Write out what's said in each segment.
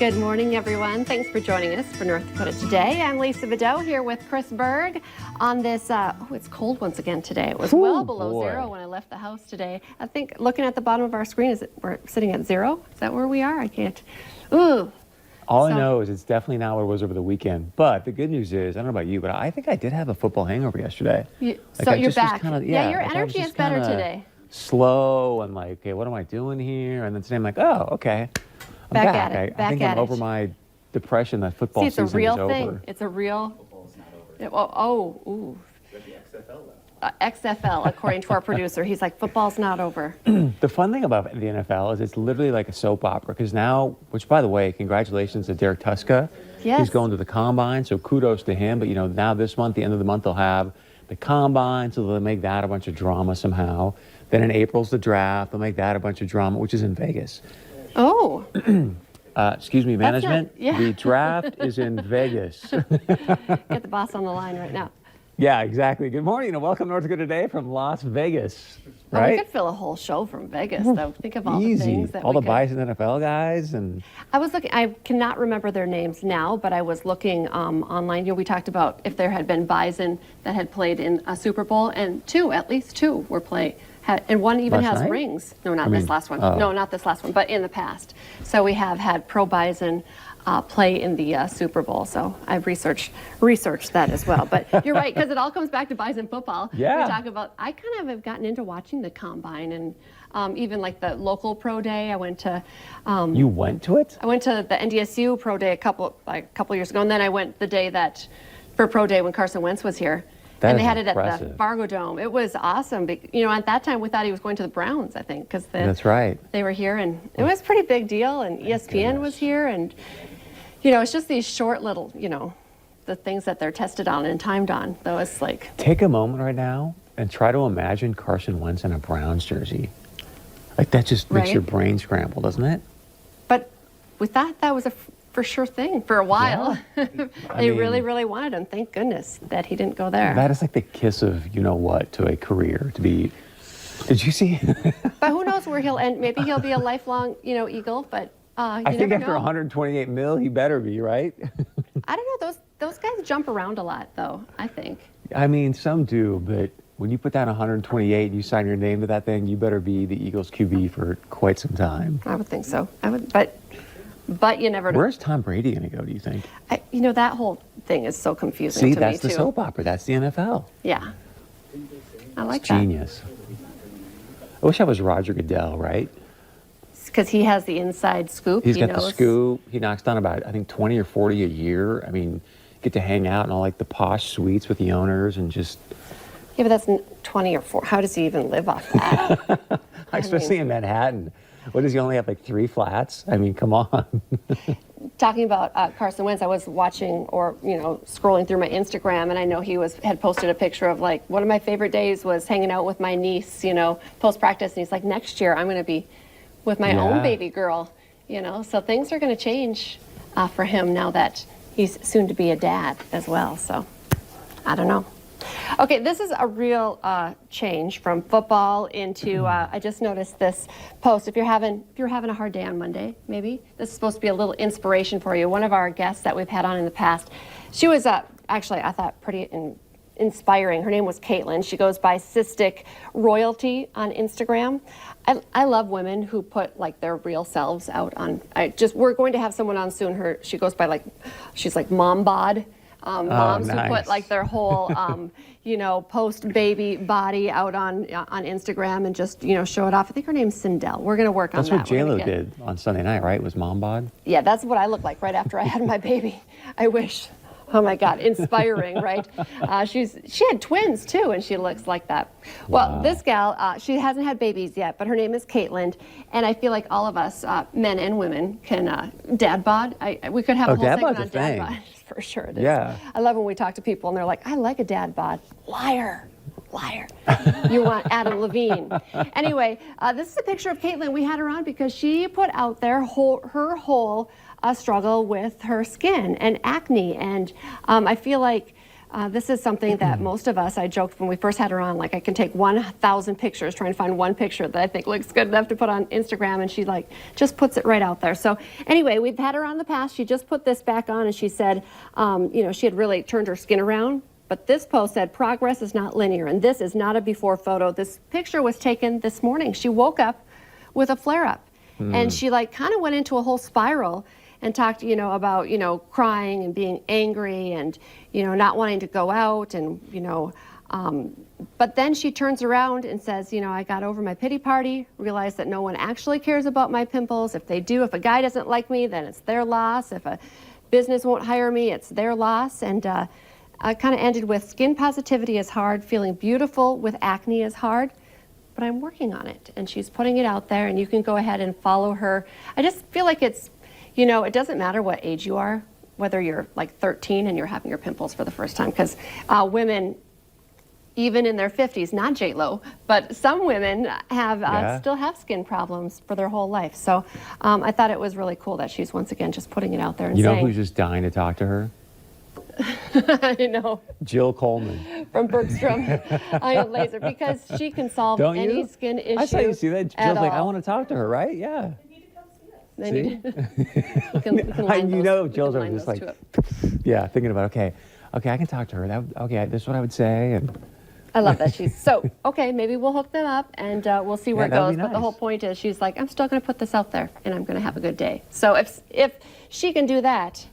Good morning, everyone. Thanks for joining us for North Dakota Today. I'm Lisa Vidot here with Chris Berg on this, it's cold once again today. It was well below zero when I left the house today. I think looking at the bottom of our screen, we're sitting at zero? Is that where we are? I can't. Ooh. All I know is it's definitely not what it was over the weekend. But the good news is, I don't know about you, but I think I did have a football hangover yesterday. So you're back. Yeah, your energy is better today. Slow and like, okay, what am I doing here? And then today I'm like, oh, okay. I'm back at it. I think I'm over my depression that football season is over. It's a real thing. It's a real. Football's not over. Ooh. XFL, though. XFL, according to our producer. He's like, football's not over. The fun thing about the NFL is it's literally like a soap opera. Because now, which by the way, congratulations to Derek Tuska. Yes. He's going to the Combine, so kudos to him. But you know, now this month, the end of the month, they'll have the Combine, so they'll make that a bunch of drama somehow. Then in April's the draft. They'll make that a bunch of drama, which is in Vegas. Oh. Excuse me, management. Yeah. The draft is in Vegas. Get the boss on the line right now. Yeah, exactly. Good morning and welcome to North Dakota Today from Las Vegas. Right? We could fill a whole show from Vegas, though. Think of all the things that all the Bison NFL guys and. I was looking. I cannot remember their names now, but I was looking online. You know, we talked about if there had been Bison that had played in a Super Bowl, and at least two were playing. And one even has rings. No, this last one. No, not this last one, but in the past. So we have had pro Bison play in the Super Bowl. So I've researched that as well. But you're right, because it all comes back to Bison football. Yeah. We talk about, I kind of have gotten into watching the Combine and even like the local pro day. I went to. You went to it? I went to the NDSU pro day a couple years ago. And then I went the day for pro day when Carson Wentz was here. And they had it at the Fargo Dome. It was awesome. You know, at that time, we thought he was going to the Browns, I think, because that's right. They were here, and it was a pretty big deal. And ESPN was here, and you know, it's just these short little, you know, the things that they're tested on and timed on. Though it's like take a moment right now and try to imagine Carson Wentz in a Browns jersey. Like that just makes your brain scramble, doesn't it? But we thought that was a for sure thing for a while. Yeah. They really, really wanted him. Thank goodness that he didn't go there. That is like the kiss of you know what to a career to be. Did you see? But who knows where he'll end? Maybe he'll be a lifelong, you know, Eagle. But I think after 128 mil, he better be, right? I don't know. Those guys jump around a lot, though. I think. I mean, some do, but when you put down 128 and you sign your name to that thing, you better be the Eagles QB for quite some time. I would think so. But you never know. Where's Tom Brady going to go, do you think? You know, that whole thing is so confusing to me, too. See, that's the soap opera. That's the NFL. Yeah. I like that. Genius. I wish I was Roger Goodell, right? Because he has the inside scoop. He's got the scoop. He knocks down about, I think, 20 or 40 a year. I mean, get to hang out in all, like, the posh suites with the owners and just... Yeah, but that's 20 or 4. How does he even live off that? Especially in Manhattan. What does he only have, like 3 flats? I mean, come on. Talking about Carson Wentz, I was watching or, you know, scrolling through my Instagram, and I know he had posted a picture of, like, one of my favorite days was hanging out with my niece, you know, post-practice, and he's like, next year I'm going to be with my own baby girl, you know. So things are going to change for him now that he's soon to be a dad as well. So I don't know. Okay, this is a real change from football into. I just noticed this post. If you're having a hard day on Monday, maybe this is supposed to be a little inspiration for you. One of our guests that we've had on in the past, she was actually I thought pretty inspiring. Her name was Caitlin. She goes by Cystic Royalty on Instagram. I love women who put like their real selves out on. We're going to have someone on soon. She goes by she's like mom bod. Moms who put like their whole, you know, post-baby body out on Instagram and just, you know, show it off. I think her name's Sindel. We're going to work on that. That's what J-Lo did on Sunday night, right? Was mom bod? Yeah, that's what I look like right after I had my baby. I wish. Oh my God, inspiring, right? She had twins too, and she looks like that. Wow. Well, this gal, she hasn't had babies yet, but her name is Caitlin, and I feel like all of us, men and women, can dad bod. We could have a whole segment on dad bod. For sure it is. Yeah. I love when we talk to people and they're like, I like a dad bod. Liar. You want Adam Levine. Anyway, this is a picture of Caitlin. We had her on because she put out there her whole struggle with her skin and acne. And I feel like This is something that most of us, I joked when we first had her on, like I can take 1,000 pictures, trying to find one picture that I think looks good enough to put on Instagram, and she like just puts it right out there. So anyway, we've had her on the past. She just put this back on, and she said, you know, she had really turned her skin around. But this post said, progress is not linear, and this is not a before photo. This picture was taken this morning. She woke up with a flare-up, and she like kind of went into a whole spiral and talked, you know, about, you know, crying and being angry and, you know, not wanting to go out and, you know, but then she turns around and says, you know, I got over my pity party, realized that no one actually cares about my pimples. If they do, if a guy doesn't like me, then it's their loss. If a business won't hire me, it's their loss. And I kind of ended with skin positivity is hard, feeling beautiful with acne is hard, but I'm working on it. And she's putting it out there, and you can go ahead and follow her. I just feel like it's, you know, it doesn't matter what age you are, whether you're like 13 and you're having your pimples for the first time, because women, even in their 50s, not J-Lo, but some women have still have skin problems for their whole life. So I thought it was really cool that she's once again just putting it out there and You know saying, who's just dying to talk to her? you know, Jill Coleman. from Bergstrom Ion Laser, because she can solve Don't any you? skin issue. I saw you see that. Jill's like, I all. want to talk to her, right? Yeah. They See? need to- you can line You those- know, you Jill's can are line just those like, two up. yeah, thinking about, okay, I can talk to her. Okay, this is what I would say. And I love that she's so okay. Maybe we'll hook them up and we'll see where it that'd goes. be But the nice. whole point is, she's like, I'm still going to put this out there, and I'm going to have a good day. So if she can do that,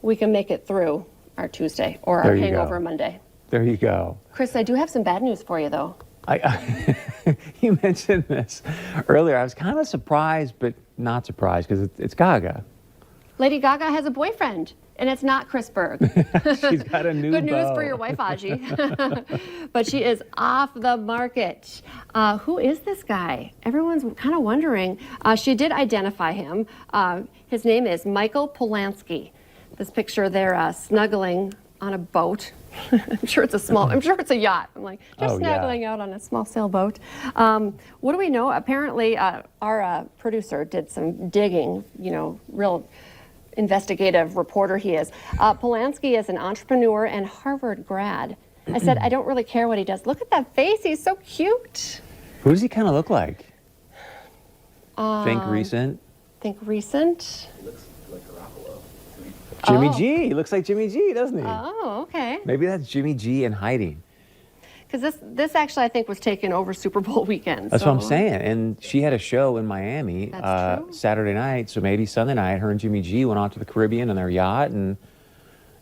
we can make it through our Tuesday or There our you hangover go. Monday. there you go. Chris, I do have some bad news for you, though. You mentioned this earlier. I was kind of surprised, but not surprised, because it's Gaga. Lady Gaga has a boyfriend, and it's not Chris Berg. She's got a new Good news beau. for your wife, Aji. But she is off the market. Who is this guy? Everyone's kind of wondering. She did identify him. His name is Michael Polanski. This picture, they're snuggling on a boat. I'm sure it's a yacht. I'm like, just Oh, yeah. snuggling out on a small sailboat. What do we know? Apparently, our producer did some digging, you know, real investigative reporter he is. Polanski is an entrepreneur and Harvard grad. I said, I don't really care what he does. Look at that face. He's so cute. Who does he kind of look like? Think recent. Think recent. Jimmy Oh. G. He looks like Jimmy G, doesn't he? Oh, okay. Maybe that's Jimmy G in hiding. Because this actually, I think, was taken over Super Bowl weekend. That's so. what I'm saying. And she had a show in Miami That's true. Saturday night, so maybe Sunday night, her and Jimmy G went off to the Caribbean on their yacht, and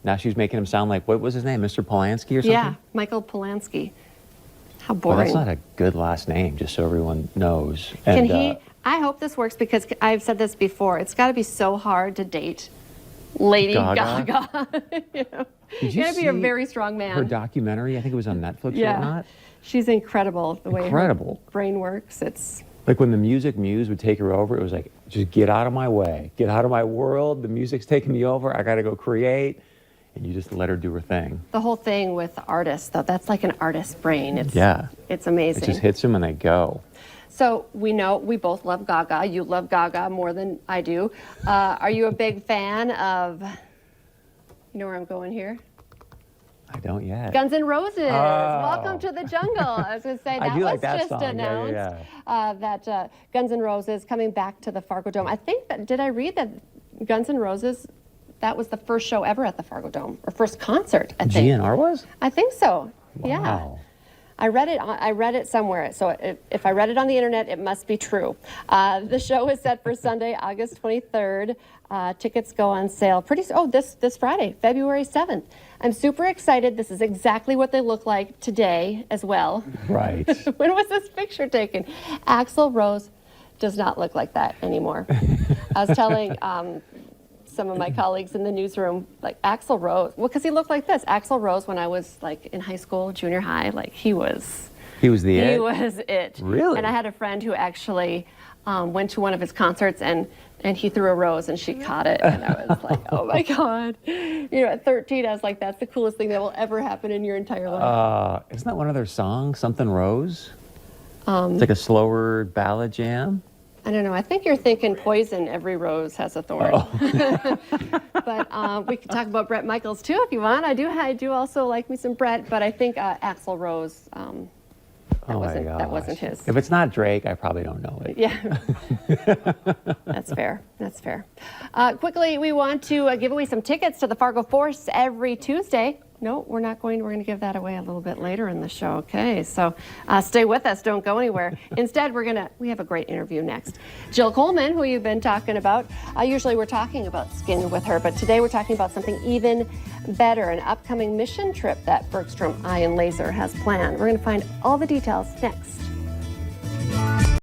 now she's making him sound like, what was his name, Mr. Polanski or something? Yeah, Michael Polanski. How Well, boring. that's not a good last name, just so everyone knows. Can And, he? I hope this works, because I've said this before. It's got to be so hard to date Lady Gaga. You know? Did You you got to be a see very strong man. her documentary? I think it was on Netflix or Yeah. whatnot. She's incredible, the way Incredible. her brain works. It's Like when the music muse would take her over, it was like, just get out of my way. Get out of my world. The music's taking me over. I got to go create. And you just let her do her thing. the whole thing with artists, though. That's like an artist's brain. It's Yeah. It's It amazing. just hits them and they go. So we know we both love Gaga. You love Gaga more than I do. Are you a big fan of? You know where I'm going here? I don't yet. Guns N' Roses. Oh. Welcome to the jungle. I was going to say I that do was like that just song. Yeah, announced. yeah, That Guns N' Roses coming back to the Fargo Dome. I think that, did I read that Guns N' Roses, that was the first show ever at the Fargo Dome, or first concert, I think. GNR was? I think so. Yeah. Wow. I read it somewhere. So if I read it on the internet, it must be true. The show is set for Sunday, August 23rd. Tickets go on sale this Friday, February 7th. I'm super excited. This is exactly what they look like today as well. Right. When was this picture taken? Axl Rose does not look like that anymore. I was telling some of my colleagues in the newsroom, like Axl Rose, well, because he looked like this. Axl Rose, when I was like in high school, junior high, like he was it? was it. Really? And I had a friend who actually went to one of his concerts, and he threw a rose and she caught it. And I was like, oh my God. You know, at 13, I was like, that's the coolest thing that will ever happen in your entire life. Isn't that one of their songs, Something Rose? It's like a slower ballad jam. I don't know. I think you're thinking poison. Every rose has a thorn. Oh. But we could talk about Bret Michaels too if you want. I do also like me some Bret, but I think Axl Rose. Oh my gosh. That wasn't his. If it's not Drake, I probably don't know it. Yeah, that's fair. That's fair. Quickly, we want to give away some tickets to the Fargo Force every Tuesday. No, we're not going. We're going to give that away a little bit later in the show. Okay, so stay with us. Don't go anywhere. Instead, we have a great interview next. Jill Coleman, who you've been talking about. Usually we're talking about skin with her, but today we're talking about something even better, an upcoming mission trip that Bergstrom Eye and Laser has planned. We're going to find all the details next.